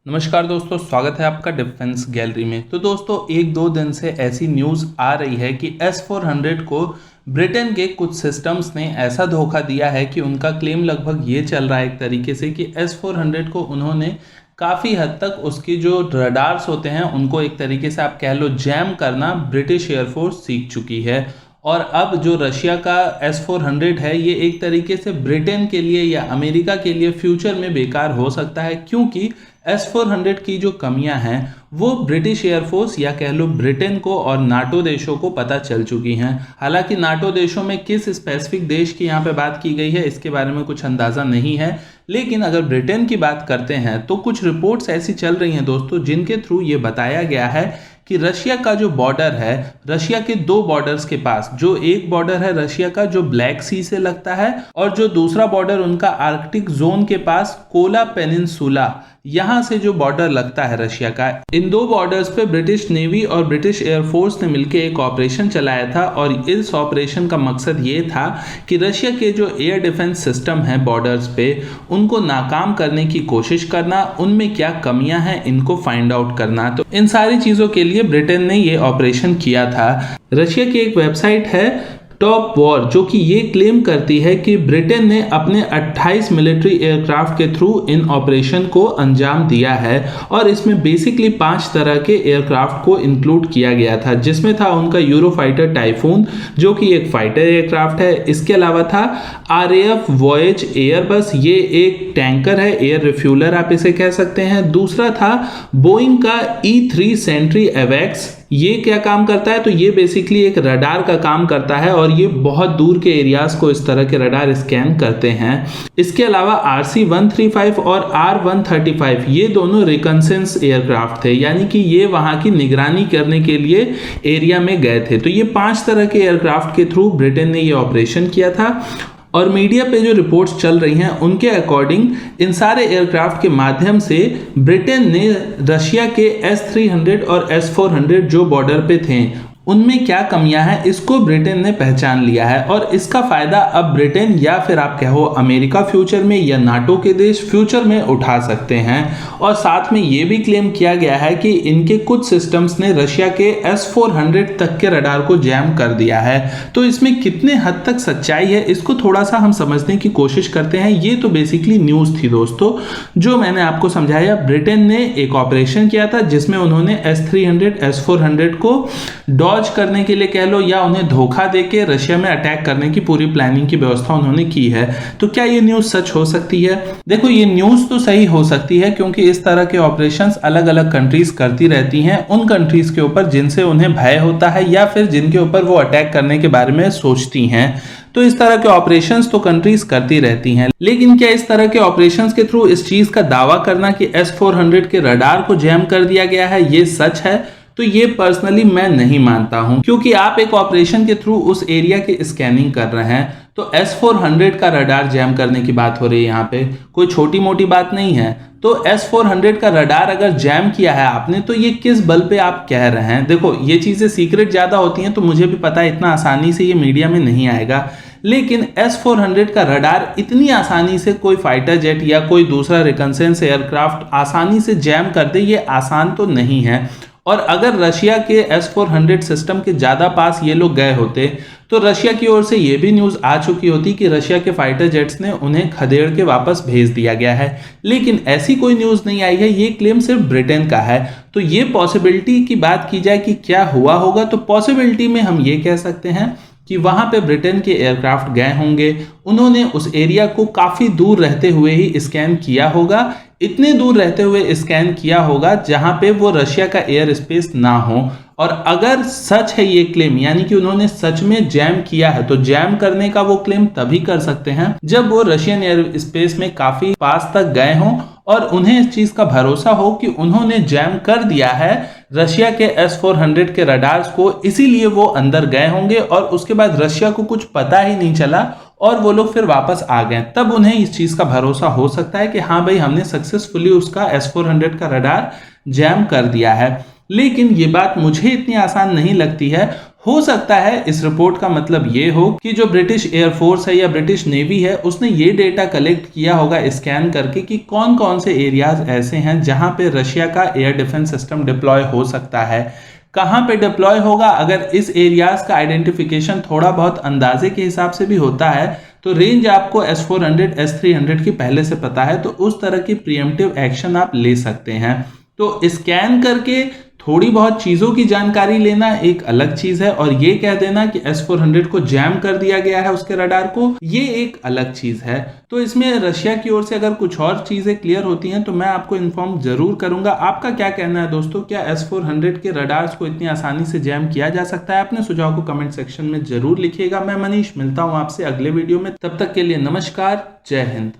नमस्कार दोस्तों, स्वागत है आपका डिफेंस गैलरी में। तो दोस्तों, एक दो दिन से ऐसी न्यूज़ आ रही है कि S-400 को ब्रिटेन के कुछ सिस्टम्स ने ऐसा धोखा दिया है कि उनका क्लेम लगभग ये चल रहा है एक तरीके से कि S-400 को उन्होंने काफ़ी हद तक उसकी जो रडार्स होते हैं उनको एक तरीके से आप कह लो जैम करना ब्रिटिश एयरफोर्स सीख चुकी है। और अब जो रशिया का S-400 है ये एक तरीके से ब्रिटेन के लिए या अमेरिका के लिए फ्यूचर में बेकार हो सकता है, क्योंकि S-400 की जो कमियां हैं वो ब्रिटिश एयरफोर्स या कह लो ब्रिटेन को और नाटो देशों को पता चल चुकी हैं। हालांकि नाटो देशों में किस स्पेसिफिक देश की यहाँ पे बात की गई है इसके बारे में कुछ अंदाज़ा नहीं है, लेकिन अगर ब्रिटेन की बात करते हैं तो कुछ रिपोर्ट्स ऐसी चल रही हैं दोस्तों जिनके थ्रू ये बताया गया है कि रशिया का जो बॉर्डर है, रशिया के दो बॉर्डर्स के पास, जो एक बॉर्डर है रशिया का जो ब्लैक सी से लगता है और जो दूसरा बॉर्डर उनका आर्कटिक जोन के पास कोला पेनिनसुला यहां से जो बॉर्डर लगता है रशिया का, इन दो बॉर्डर्स पे ब्रिटिश नेवी और ब्रिटिश एयरफोर्स ने मिलकर एक ऑपरेशन चलाया था। और इस ऑपरेशन का मकसद ये था कि रशिया के जो एयर डिफेंस सिस्टम है बॉर्डर्स पे उनको नाकाम करने की कोशिश करना, उनमें क्या कमियां हैं इनको फाइंड आउट करना। तो इन सारी चीजों के लिए ब्रिटेन ने ये ऑपरेशन किया था। रशिया की एक वेबसाइट है टॉप वॉर जो कि ये क्लेम करती है कि ब्रिटेन ने अपने 28 मिलिट्री एयरक्राफ्ट के थ्रू इन ऑपरेशन को अंजाम दिया है। और इसमें बेसिकली 5 तरह के एयरक्राफ्ट को इंक्लूड किया गया था, जिसमें था उनका यूरोफाइटर टाइफून जो कि एक फाइटर एयरक्राफ्ट है। इसके अलावा था RAF वॉयेज एयरबस, ये एक टैंकर है, एयर रिफ्यूलर आप इसे कह सकते हैं। दूसरा था बोइंग का E-3 सेंट्री एवेक्स, ये क्या काम करता है तो ये बेसिकली एक रडार का काम करता है और ये बहुत दूर के एरियाज को इस तरह के रडार स्कैन करते हैं। इसके अलावा RC-135 और R-135 ये दोनों रिकन्सेंस एयरक्राफ्ट थे, यानी कि ये वहां की निगरानी करने के लिए एरिया में गए थे। तो ये 5 तरह के एयरक्राफ्ट के थ्रू ब्रिटेन ने ये ऑपरेशन किया था। और मीडिया पे जो रिपोर्ट्स चल रही हैं उनके अकॉर्डिंग इन सारे एयरक्राफ्ट के माध्यम से ब्रिटेन ने रशिया के S-300 और S-400 जो बॉर्डर पे थे उनमें क्या कमियां हैं इसको ब्रिटेन ने पहचान लिया है। और इसका फायदा अब ब्रिटेन या फिर आप कहो अमेरिका फ्यूचर में या नाटो के देश फ्यूचर में उठा सकते हैं। और साथ में ये भी क्लेम किया गया है कि इनके कुछ सिस्टम्स ने रशिया के S-400 तक के रडार को जैम कर दिया है। तो इसमें कितने हद तक सच्चाई है इसको थोड़ा सा हम समझने की कोशिश करते हैं। ये तो बेसिकली न्यूज़ थी दोस्तों जो मैंने आपको समझाया। ब्रिटेन ने एक ऑपरेशन किया था जिसमें उन्होंने S-300 S-400 को डॉज करने के लिए कह लो या उन्हें धोखा देके रशिया में अटैक करने की पूरी प्लानिंग की व्यवस्था उन्होंने की है। तो क्या ये न्यूज़ सच हो सकती है? देखो, ये न्यूज़ तो सही हो सकती है क्योंकि इस तरह के ऑपरेशंस अलग अलग कंट्रीज करती रहती हैं उन कंट्रीज के ऊपर जिनसे उन्हें भय होता है या फिर जिनके ऊपर वो अटैक करने के बारे में सोचती हैं। तो इस तरह के ऑपरेशंस तो कंट्रीज करती रहती हैं, लेकिन क्या इस तरह के ऑपरेशंस के थ्रू इस चीज का दावा करना कि S-400 के रडार को जैम कर दिया गया है ये सच है? तो ये पर्सनली मैं नहीं मानता हूं, क्योंकि आप एक ऑपरेशन के थ्रू उस एरिया की स्कैनिंग कर रहे हैं। तो S-400 का रडार जैम करने की बात हो रही है, यहाँ पे कोई छोटी मोटी बात नहीं है। तो S-400 का रडार अगर जैम किया है आपने तो ये किस बल पे आप कह रहे हैं? देखो, ये चीजें सीक्रेट ज्यादा होती हैं तो मुझे भी पता है इतना आसानी से ये मीडिया में नहीं आएगा, लेकिन S-400 का रडार इतनी आसानी से कोई फाइटर जेट या कोई दूसरा रिकन्सेंस एयरक्राफ्ट आसानी से जैम कर दे, ये आसान तो नहीं है। और अगर रशिया के S-400 सिस्टम के ज़्यादा पास ये लोग गए होते तो रशिया की ओर से ये भी न्यूज़ आ चुकी होती कि रशिया के फाइटर जेट्स ने उन्हें खदेड़ के वापस भेज दिया गया है, लेकिन ऐसी कोई न्यूज़ नहीं आई है। ये क्लेम सिर्फ ब्रिटेन का है। तो ये पॉसिबिलिटी की बात की जाए कि क्या हुआ होगा, तो पॉसिबिलिटी में हम ये कह सकते हैं कि वहां पे ब्रिटेन के एयरक्राफ्ट गए होंगे, उन्होंने उस एरिया को काफ़ी दूर रहते हुए ही स्कैन किया होगा, इतने दूर रहते हुए स्कैन किया होगा जहां पे वो रशिया का एयर स्पेस ना हो। और अगर सच है ये क्लेम, यानी कि उन्होंने सच में जैम किया है, तो जैम करने का वो क्लेम तभी कर सकते हैं जब वो रशियन एयर स्पेस में काफी पास तक गए हों और उन्हें इस चीज का भरोसा हो कि उन्होंने जैम कर दिया है रशिया के S-400 के रडार्स को, इसीलिए वो अंदर गए होंगे और उसके बाद रशिया को कुछ पता ही नहीं चला और वो लोग फिर वापस आ गए। तब उन्हें इस चीज का भरोसा हो सकता है कि हाँ भाई, हमने सक्सेसफुली उसका S-400 का रडार जैम कर दिया है। लेकिन ये बात मुझे इतनी आसान नहीं लगती है। हो सकता है इस रिपोर्ट का मतलब ये हो कि जो ब्रिटिश एयरफोर्स है या ब्रिटिश नेवी है उसने ये डेटा कलेक्ट किया होगा स्कैन करके कि कौन कौन से एरियाज ऐसे हैं जहां पे रशिया का एयर डिफेंस सिस्टम डिप्लॉय हो सकता है, कहां पे डिप्लॉय होगा। अगर इस एरियाज का आइडेंटिफिकेशन थोड़ा बहुत अंदाजे के हिसाब से भी होता है तो रेंज आपको S-400 S-300 की पहले से पता है, तो उस तरह की प्रिएम्प्टिव एक्शन आप ले सकते हैं। तो स्कैन करके थोड़ी बहुत चीजों की जानकारी लेना एक अलग चीज है, और ये कह देना कि S-400 को जैम कर दिया गया है उसके रडार को, ये एक अलग चीज है। तो इसमें रशिया की ओर से अगर कुछ और चीजें क्लियर होती हैं तो मैं आपको इन्फॉर्म जरूर करूंगा। आपका क्या कहना है दोस्तों, क्या S-400 के रडार्स को इतनी आसानी से जैम किया जा सकता है? अपने सुझाव को कमेंट सेक्शन में जरूर लिखिएगा। मैं मनीष मिलता हूं आपसे अगले वीडियो में, तब तक के लिए नमस्कार, जय हिंद।